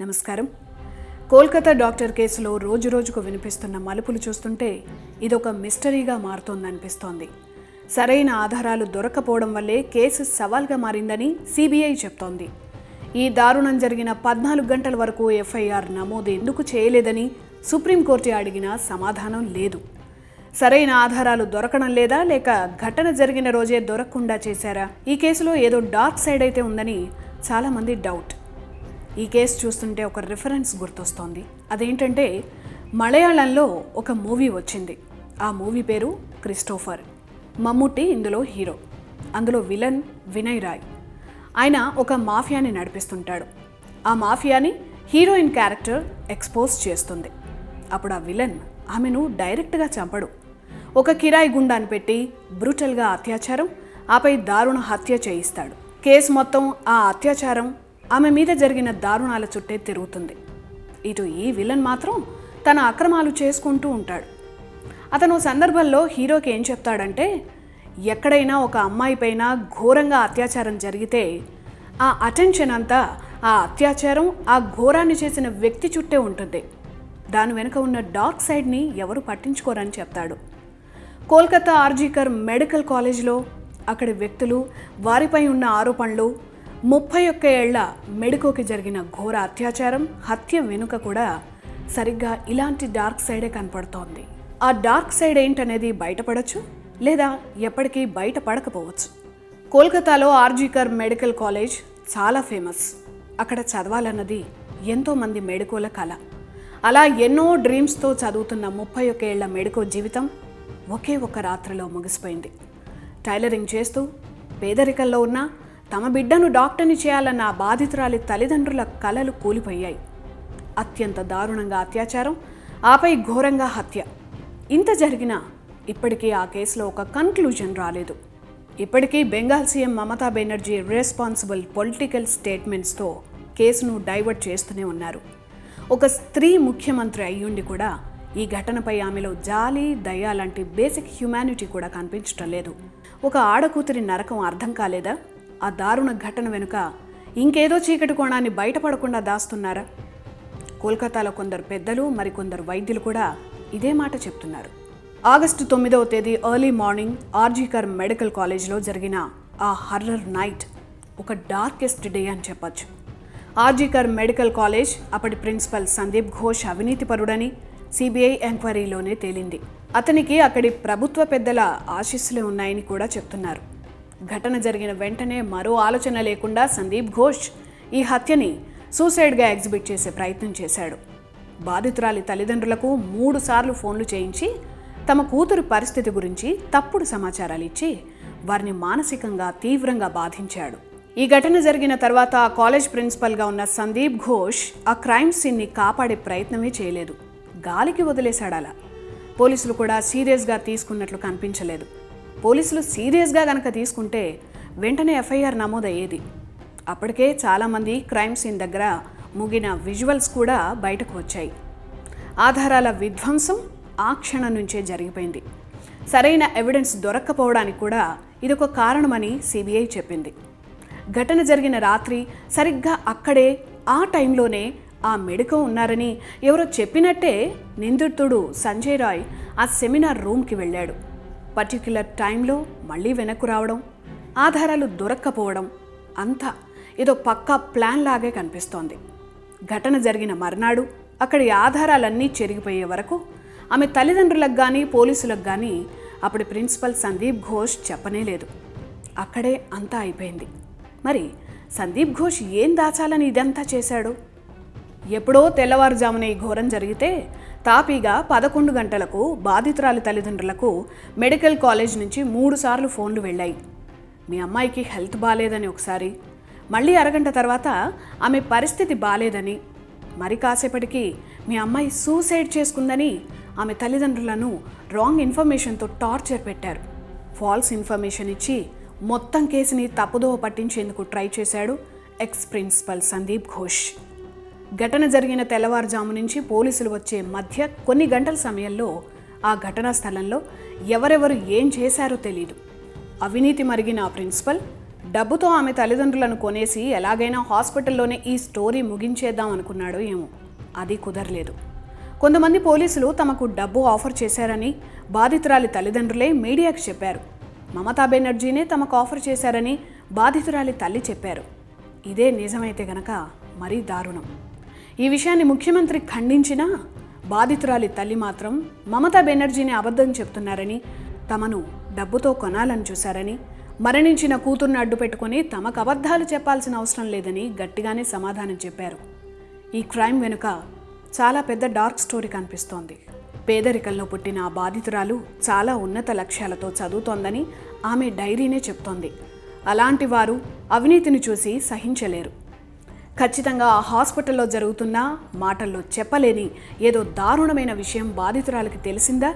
నమస్కారం. కోల్కతా డాక్టర్ కేసులో రోజురోజుకు వినిపిస్తున్న మలుపులు చూస్తుంటే ఇదొక మిస్టరీగా మారుతోందనిపిస్తోంది. సరైన ఆధారాలు దొరకపోవడం వల్లే కేసు సవాల్గా మారిందని సిబిఐ చెప్తోంది. ఈ దారుణం జరిగిన 14 గంటల వరకు ఎఫ్ఐఆర్ నమోదు ఎందుకు చేయలేదని సుప్రీంకోర్టు అడిగినా సమాధానం లేదు. సరైన ఆధారాలు దొరకడం లేదా, లేక ఘటన జరిగిన రోజే దొరకకుండా చేశారా? ఈ కేసులో ఏదో డార్క్ సైడ్ అయితే ఉందని చాలామంది డౌట్. ఈ కేసు చూస్తుంటే ఒక రిఫరెన్స్ గుర్తొస్తోంది. అదేంటంటే, మలయాళంలో ఒక మూవీ వచ్చింది. ఆ మూవీ పేరు క్రిస్టోఫర్. మమ్ముట్టి ఇందులో హీరో. అందులో విలన్ వినయ్ రాయ్. ఆయన ఒక మాఫియాని నడిపిస్తుంటాడు. ఆ మాఫియాని హీరోయిన్ క్యారెక్టర్ ఎక్స్పోజ్ చేస్తుంది. అప్పుడు ఆ విలన్ ఆమెను డైరెక్ట్గా చంపడు. ఒక కిరాయి గుండాన్ని పెట్టి బ్రూటల్గా అత్యాచారం, ఆపై దారుణ హత్య చేయిస్తాడు. కేసు మొత్తం ఆ అత్యాచారం, ఆమె మీద జరిగిన దారుణాల చుట్టే తిరుగుతుంది. ఇటు ఈ విలన్ మాత్రం తన అక్రమాలు చేసుకుంటూ ఉంటాడు. అతను సందర్భంలో హీరోకి ఏం చెప్తాడంటే, ఎక్కడైనా ఒక అమ్మాయి పైన ఘోరంగా అత్యాచారం జరిగితే ఆ అటెన్షన్ అంతా ఆ అత్యాచారం, ఆ ఘోరాన్ని చేసిన వ్యక్తి చుట్టే ఉంటుంది. దాని వెనుక ఉన్న డార్క్ సైడ్ని ఎవరు పట్టించుకోరని చెప్తాడు. కోల్కతా ఆర్జీకర్ మెడికల్ కాలేజ్లో అక్కడి వ్యక్తులు, వారిపై ఉన్న ఆరోపణలు, 31 ఏళ్ల మెడికోకి జరిగిన ఘోర అత్యాచారం, హత్య వెనుక కూడా సరిగ్గా ఇలాంటి డార్క్ సైడే కనపడుతోంది. ఆ డార్క్ సైడ్ ఏంటనేది బయటపడచ్చు, లేదా ఎప్పటికీ బయటపడకపోవచ్చు. కోల్కతాలో ఆర్జీకర్ మెడికల్ కాలేజ్ చాలా ఫేమస్. అక్కడ చదవాలన్నది ఎంతోమంది మెడికోల కళ. అలా ఎన్నో డ్రీమ్స్తో చదువుతున్న 31 ఏళ్ల మెడికో జీవితం ఒకే ఒక రాత్రిలో ముగిసిపోయింది. టైలరింగ్ చేస్తూ పేదరికంలో ఉన్న తమ బిడ్డను డాక్టర్ని చేయాలన్న బాధితురాలి తల్లిదండ్రుల కలలు కూలిపోయాయి. అత్యంత దారుణంగా అత్యాచారం, ఆపై ఘోరంగా హత్య. ఇంత జరిగినా ఇప్పటికీ ఆ కేసులో ఒక కన్క్లూజన్ రాలేదు. ఇప్పటికీ Bengal CM Mamata Banerjee responsible political స్టేట్మెంట్స్తో కేసును డైవర్ట్ చేస్తూనే ఉన్నారు. ఒక స్త్రీ ముఖ్యమంత్రి అయ్యుండి కూడా ఈ ఘటనపై ఆమెలో జాలి, దయ లాంటి బేసిక్ హ్యుమానిటీ కూడా కనిపించటం లేదు. ఒక ఆడకూతురి నరకం అర్థం కాలేదా? ఆ దారుణ ఘటన వెనుక ఇంకేదో చీకటి కోణాన్ని బయటపడకుండా దాస్తున్నారా? కోల్కతాలో కొందరు పెద్దలు, మరికొందరు వైద్యులు కూడా ఇదే మాట చెప్తున్నారు. ఆగస్టు 9వ తేదీ ఎర్లీ మార్నింగ్ ఆర్జీకర్ మెడికల్ కాలేజ్లో జరిగిన ఆ హర్రర్ నైట్ ఒక డార్కెస్ట్ డే అని చెప్పొచ్చు. ఆర్జీకర్ మెడికల్ కాలేజ్ అప్పటి ప్రిన్సిపల్ సందీప్ ఘోష్ అవినీతిపరుడని సిబిఐ ఎంక్వైరీలోనే తేలింది. అతనికి అక్కడి ప్రభుత్వ పెద్దల ఆశీస్సులే ఉన్నాయని కూడా చెప్తున్నారు. ఘటన జరిగిన వెంటనే మరో ఆలోచన లేకుండా సందీప్ ఘోష్ ఈ హత్యని సూసైడ్గా ఎగ్జిబిట్ చేసే ప్రయత్నం చేశాడు. బాధితురాలి తల్లిదండ్రులకు 3 సార్లు ఫోన్లు చేయించి తమ కూతురు పరిస్థితి గురించి తప్పుడు సమాచారాలు ఇచ్చి వారిని మానసికంగా తీవ్రంగా బాధించాడు. ఈ ఘటన జరిగిన తర్వాత ఆ కాలేజ్ ప్రిన్సిపల్గా ఉన్న సందీప్ ఘోష్ ఆ క్రైమ్ సీన్ని కాపాడే ప్రయత్నమే చేయలేదు. గాలికి వదిలేశాడు. అలా పోలీసులు కూడా సీరియస్గా తీసుకున్నట్లు కనిపించలేదు. పోలీసులు సీరియస్గా గనక తీసుకుంటే వెంటనే ఎఫ్ఐఆర్ నమోదయ్యేది. అప్పటికే చాలామంది క్రైమ్ సీన్ దగ్గర ముగిన విజువల్స్ కూడా బయటకు వచ్చాయి. ఆధారాల విధ్వంసం ఆ క్షణం నుంచే జరిగిపోయింది. సరైన ఎవిడెన్స్ దొరక్కపోవడానికి కూడా ఇదొక కారణమని సిబిఐ చెప్పింది. ఘటన జరిగిన రాత్రి సరిగ్గా అక్కడే ఆ టైంలోనే ఆ మెడికో ఉన్నారని ఎవరో చెప్పినట్టే నిందితుడు సంజయ్ రాయ్ ఆ సెమినార్ రూమ్కి వెళ్ళాడు. పర్టిక్యులర్ టైంలో మళ్ళీ వెనక్కు రావడం, ఆధారాలు దొరక్కపోవడం అంతా ఏదో పక్కా ప్లాన్ లాగే కనిపిస్తోంది. ఘటన జరిగిన మర్నాడు అక్కడి ఆధారాలన్నీ చెరిగిపోయే వరకు ఆమె తల్లిదండ్రులకు కానీ పోలీసులకు కానీ అప్పటి ప్రిన్సిపల్ సందీప్ ఘోష్ చెప్పనే లేదు. అక్కడే అంతా అయిపోయింది. మరి సందీప్ ఘోష్ ఏం దాచాలని ఇదంతా చేశాడు? ఎప్పుడో తెల్లవారుజామున ఈ ఘోరం జరిగితే తాపీగా 11 గంటలకు బాధితురాలి తల్లిదండ్రులకు మెడికల్ కాలేజ్ నుంచి 3 సార్లు ఫోన్లు వెళ్ళాయి. మీ అమ్మాయికి హెల్త్ బాలేదని ఒకసారి, మళ్ళీ అరగంట తర్వాత ఆమె పరిస్థితి బాలేదని, మరి కాసేపటికి మీ అమ్మాయి సూసైడ్ చేసుకుందని ఆమె తల్లిదండ్రులను రాంగ్ ఇన్ఫర్మేషన్తో టార్చర్ పెట్టారు. ఫాల్స్ ఇన్ఫర్మేషన్ ఇచ్చి మొత్తం కేసుని తప్పుదోవ పట్టించేందుకు ట్రై చేశాడు ఎక్స్ ప్రిన్సిపల్ సందీప్ ఘోష్. ఘటన జరిగిన తెల్లవారుజాము నుంచి పోలీసులు వచ్చే మధ్య కొన్ని గంటల సమయంలో ఆ ఘటనా స్థలంలో ఎవరెవరు ఏం చేశారో తెలీదు. అవినీతి మరిగిన ఆ ప్రిన్సిపల్ డబ్బుతో ఆమె తల్లిదండ్రులను కొనేసి ఎలాగైనా హాస్పిటల్లోనే ఈ స్టోరీ ముగించేద్దాం అనుకున్నాడో ఏమో. అది కుదరలేదు. కొంతమంది పోలీసులు తమకు డబ్బు ఆఫర్ చేశారని బాధితురాలి తల్లిదండ్రులే మీడియాకు చెప్పారు. మమతా బెనర్జీనే తమకు ఆఫర్ చేశారని బాధితురాలి తల్లి చెప్పారు. ఇదే నిజమైతే గనక మరీ దారుణం. ఈ విషయాన్ని ముఖ్యమంత్రి ఖండించినా బాధితురాలి తల్లి మాత్రం మమతా బెనర్జీని అబద్ధం చెప్తున్నారని, తమను డబ్బుతో కొనాలని చూశారని, మరణించిన కూతుర్ని అడ్డు పెట్టుకుని తమకు అబద్ధాలు చెప్పాల్సిన అవసరం లేదని గట్టిగానే సమాధానం చెప్పారు. ఈ క్రైమ్ వెనుక చాలా పెద్ద డార్క్ స్టోరీ కనిపిస్తోంది. పేదరికంలో పుట్టిన ఆ బాధితురాలు చాలా ఉన్నత లక్ష్యాలతో చదువుతోందని ఆమె డైరీనే చెప్తోంది. అలాంటి వారు అవినీతిని చూసి సహించలేరు. ఖచ్చితంగా ఆ హాస్పిటల్లో జరుగుతున్న మాటల్లో చెప్పలేని ఏదో దారుణమైన విషయం బాధితురాలికి తెలిసిందా?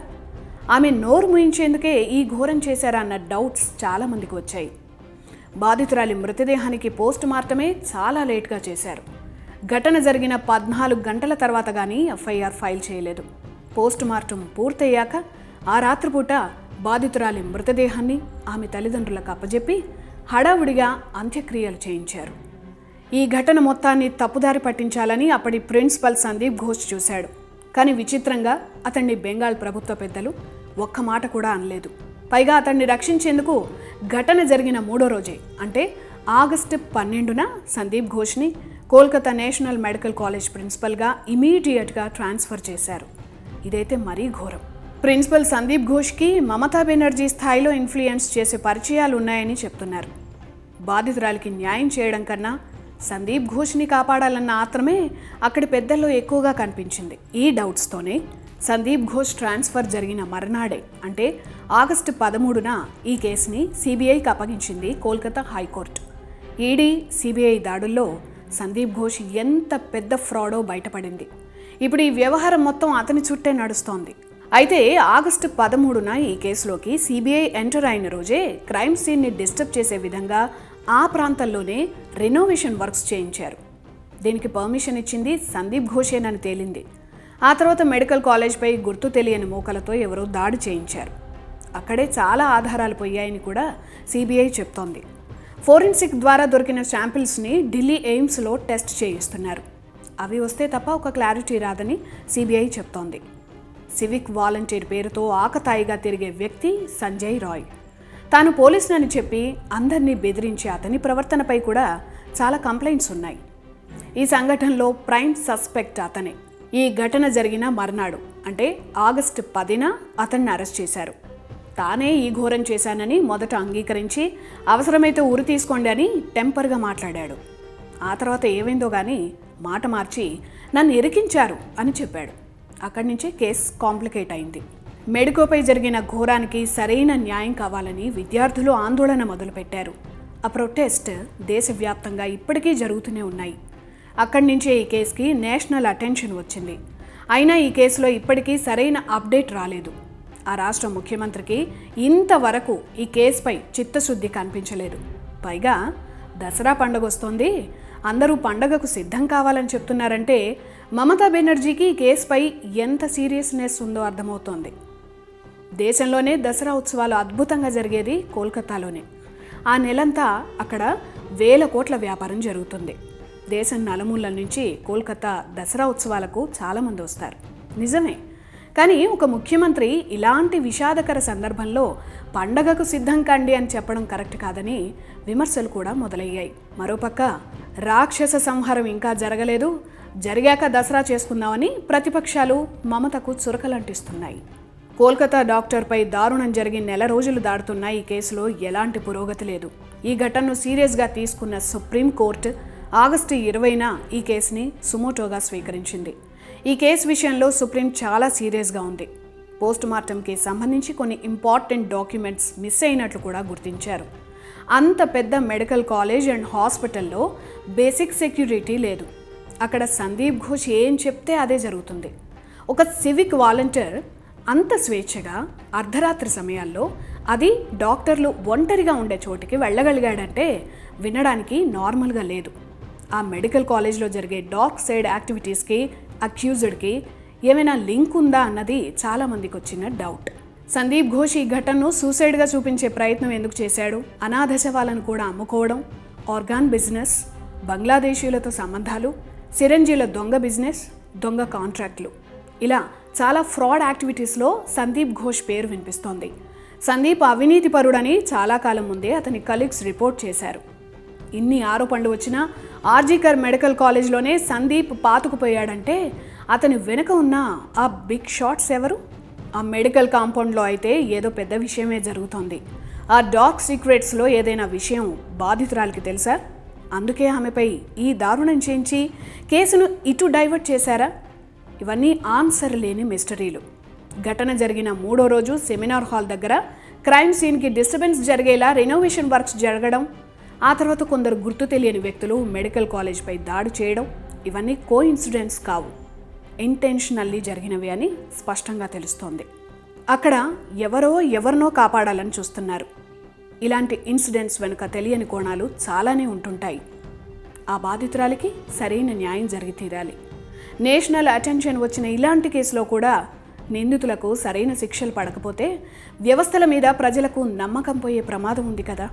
ఆమె నోరు మూయించేందుకే ఈ ఘోరం చేశారా అన్న డౌట్స్ చాలామందికి వచ్చాయి. బాధితురాలి మృతదేహానికి పోస్ట్ మార్టమే చాలా లేట్గా చేశారు. ఘటన జరిగిన 14 గంటల తర్వాత కానీ ఎఫ్ఐఆర్ ఫైల్ చేయలేదు. పోస్ట్ మార్టం పూర్తయ్యాక ఆ రాత్రిపూట బాధితురాలి మృతదేహాన్ని ఆమె తల్లిదండ్రులకు అప్పజెప్పి హడావుడిగా అంత్యక్రియలు చేయించారు. ఈ ఘటన మొత్తాన్ని తప్పుదారి పట్టించాలని అప్పటి ప్రిన్సిపల్ సందీప్ ఘోష్ చూశాడు. కానీ విచిత్రంగా అతన్ని బెంగాల్ ప్రభుత్వ పెద్దలు ఒక్క మాట కూడా అనలేదు. పైగా అతన్ని రక్షించేందుకు ఘటన జరిగిన 3వ రోజే అంటే ఆగస్టు 12న సందీప్ ఘోష్ని కోల్కతా నేషనల్ మెడికల్ కాలేజ్ ప్రిన్సిపల్గా ఇమీడియట్గా ట్రాన్స్ఫర్ చేశారు. ఇదైతే మరీ ఘోరం. ప్రిన్సిపల్ సందీప్ ఘోష్కి మమతా బెనర్జీ స్థాయిలో ఇన్ఫ్లుయెన్స్ చేసే పరిచయాలు ఉన్నాయని చెప్తున్నారు. బాధితురాలికి న్యాయం చేయడం కన్నా సందీప్ ఘోష్ని కాపాడాలన్న ఆత్రమే అక్కడి పెద్దల్లో ఎక్కువగా కనిపించింది. ఈ డౌట్స్తోనే సందీప్ ఘోష్ ట్రాన్స్ఫర్ జరిగిన మర్నాడే అంటే ఆగస్టు 13న ఈ కేసుని సిబిఐకి అప్పగించింది కోల్కతా హైకోర్టు. ఈడీ సిబిఐ దాడుల్లో సందీప్ ఘోష్ ఎంత పెద్ద ఫ్రాడో బయటపడింది. ఇప్పుడు ఈ వ్యవహారం మొత్తం అతని చుట్టే నడుస్తోంది. అయితే ఆగస్టు 13న ఈ కేసులోకి సిబిఐ ఎంటర్ అయిన రోజే క్రైమ్ సీన్ని డిస్టర్బ్ చేసే విధంగా ఆ ప్రాంతంలోనే రెనోవేషన్ వర్క్స్ చేయించారు. దీనికి పర్మిషన్ ఇచ్చింది సందీప్ ఘోషేనని తేలింది. ఆ తర్వాత మెడికల్ కాలేజ్పై గుర్తు తెలియని మూకలతో ఎవరో దాడి చేయించారు. అక్కడే చాలా ఆధారాలు పోయాయని కూడా సిబిఐ చెప్తోంది. ఫోరెన్సిక్ ద్వారా దొరికిన శాంపిల్స్ని ఢిల్లీ ఎయిమ్స్లో టెస్ట్ చేయిస్తున్నారు. అవి వస్తే తప్ప ఒక క్లారిటీ రాదని సిబిఐ చెప్తోంది. సివిక్ వాలంటీర్ పేరుతో ఆకతాయిగా తిరిగే వ్యక్తి సంజయ్ రాయ్. తాను పోలీసునని చెప్పి అందరినీ బెదిరించే అతని ప్రవర్తనపై కూడా చాలా కంప్లైంట్స్ ఉన్నాయి. ఈ సంఘటనలో ప్రైమ్ సస్పెక్ట్ అతనే. ఈ ఘటన జరిగిన మర్నాడు అంటే ఆగస్టు 10న అతన్ని అరెస్ట్ చేశారు. తానే ఈ ఘోరం చేశానని మొదట అంగీకరించి అవసరమైతే ఉరి తీసుకోండి అని టెంపర్గా మాట్లాడాడు. ఆ తర్వాత ఏమైందో కానీ మాట మార్చి నన్ను ఇరికించారు అని చెప్పాడు. అక్కడి నుంచే కేసు కాంప్లికేట్ అయింది. మెడికోపై జరిగిన ఘోరానికి సరైన న్యాయం కావాలని విద్యార్థులు ఆందోళన మొదలుపెట్టారు. ఆ ప్రొటెస్ట్ దేశవ్యాప్తంగా ఇప్పటికీ జరుగుతూనే ఉన్నాయి. అక్కడి నుంచే ఈ కేసుకి నేషనల్ అటెన్షన్ వచ్చింది. అయినా ఈ కేసులో ఇప్పటికీ సరైన అప్డేట్ రాలేదు. ఆ రాష్ట్ర ముఖ్యమంత్రికి ఇంతవరకు ఈ కేసుపై చిత్తశుద్ధి కనిపించలేదు. పైగా దసరా పండుగ వస్తోంది, అందరూ పండగకు సిద్ధం కావాలని చెప్తున్నారంటే మమతా బెనర్జీకి ఈ కేసుపై ఎంత సీరియస్నెస్ ఉందో అర్థమవుతోంది. దేశంలోనే దసరా ఉత్సవాలు అద్భుతంగా జరిగేది కోల్కతాలోనే. ఆ నెలంతా అక్కడ వేల కోట్ల వ్యాపారం జరుగుతుంది. దేశం నలుమూలల నుంచి కోల్కతా దసరా ఉత్సవాలకు చాలామంది వస్తారు. నిజమే. కానీ ఒక ముఖ్యమంత్రి ఇలాంటి విషాదకర సందర్భంలో పండగకు సిద్ధం కండి అని చెప్పడం కరెక్ట్ కాదని విమర్శలు కూడా మొదలయ్యాయి. మరోపక్క రాక్షస సంహారం ఇంకా జరగలేదు, జరిగాక దసరా చేసుకుందామని ప్రతిపక్షాలు మమతకు చురకలంటిస్తున్నాయి. కోల్కతా డాక్టర్పై దారుణం జరిగి నెల రోజులు దాటుతున్న ఈ కేసులో ఎలాంటి పురోగతి లేదు. ఈ ఘటనను సీరియస్గా తీసుకున్న సుప్రీంకోర్టు ఆగస్టు 20న ఈ కేసుని సుమోటోగా స్వీకరించింది. ఈ కేసు విషయంలో సుప్రీం చాలా సీరియస్గా ఉంది. పోస్ట్ మార్టంకి సంబంధించి కొన్ని ఇంపార్టెంట్ డాక్యుమెంట్స్ మిస్ అయినట్లు కూడా గుర్తించారు. అంత పెద్ద మెడికల్ కాలేజ్ అండ్ హాస్పిటల్లో బేసిక్ సెక్యూరిటీ లేదు. అక్కడ సందీప్ ఘోష్ ఏం చెప్తే అదే జరుగుతుంది. ఒక సివిక్ వాలంటీర్ అంత స్వేచ్ఛగా అర్ధరాత్రి సమయాల్లో, అది డాక్టర్లు ఒంటరిగా ఉండే చోటికి వెళ్ళగలిగాడంటే వినడానికి నార్మల్గా లేదు. ఆ మెడికల్ కాలేజ్లో జరిగే డార్క్ సైడ్ యాక్టివిటీస్కి అక్యూజ్డ్కి ఏమైనా లింక్ ఉందా అన్నది చాలామందికి వచ్చిన డౌట్. సందీప్ ఘోష్ ఈ ఘటనను సూసైడ్గా చూపించే ప్రయత్నం ఎందుకు చేశాడు? అనాథ శవాలను కూడా అమ్ముకోవడం, ఆర్గాన్ బిజినెస్, బంగ్లాదేశీయులతో సంబంధాలు, సిరంజీల దొంగ బిజినెస్, దొంగ కాంట్రాక్ట్లు, ఇలా చాలా ఫ్రాడ్ యాక్టివిటీస్లో సందీప్ ఘోష్ పేరు వినిపిస్తోంది. సందీప్ అవినీతిపరుడని చాలా కాలం ముందే అతని కలీగ్స్ రిపోర్ట్ చేశారు. ఇన్ని ఆరోపణలు వచ్చినా ఆర్జీకర్ మెడికల్ కాలేజ్లోనే సందీప్ పాతుకుపోయాడంటే అతని వెనుక ఉన్న ఆ బిగ్ షాట్స్ ఎవరు? ఆ మెడికల్ కాంపౌండ్లో అయితే ఏదో పెద్ద విషయమే జరుగుతోంది. ఆ డార్క్ సీక్రెట్స్లో ఏదైనా విషయం బాధితురాలికి తెలుసా? అందుకే ఆమెపై ఈ దారుణం చేయించి కేసును ఇటు డైవర్ట్ చేశారా? ఇవన్నీ ఆన్సర్ లేని మిస్టరీలు. ఘటన జరిగిన 3వ రోజు సెమినార్ హాల్ దగ్గర క్రైమ్ సీన్కి డిస్టర్బెన్స్ జరిగేలా రెనోవేషన్ వర్క్స్ జరగడం, ఆ తర్వాత కొందరు గుర్తు తెలియని వ్యక్తులు మెడికల్ కాలేజ్పై దాడి చేయడం, ఇవన్నీ కోఇన్సిడెంట్స్ కావు, ఇంటెన్షనల్లీ జరిగినవి అని స్పష్టంగా తెలుస్తోంది. అక్కడ ఎవరినో కాపాడాలని చూస్తున్నారు. ఇలాంటి ఇన్సిడెంట్స్ వెనుక తెలియని కోణాలు చాలానే ఉంటుంటాయి. ఆ బాధితురాలికి సరైన న్యాయం జరిగి తీరాలి. నేషనల్ అటెన్షన్ వచ్చిన ఇలాంటి కేసులో కూడా నిందితులకు సరైన శిక్షలు పడకపోతే వ్యవస్థల మీద ప్రజలకు నమ్మకం పోయే ప్రమాదం ఉంది కదా.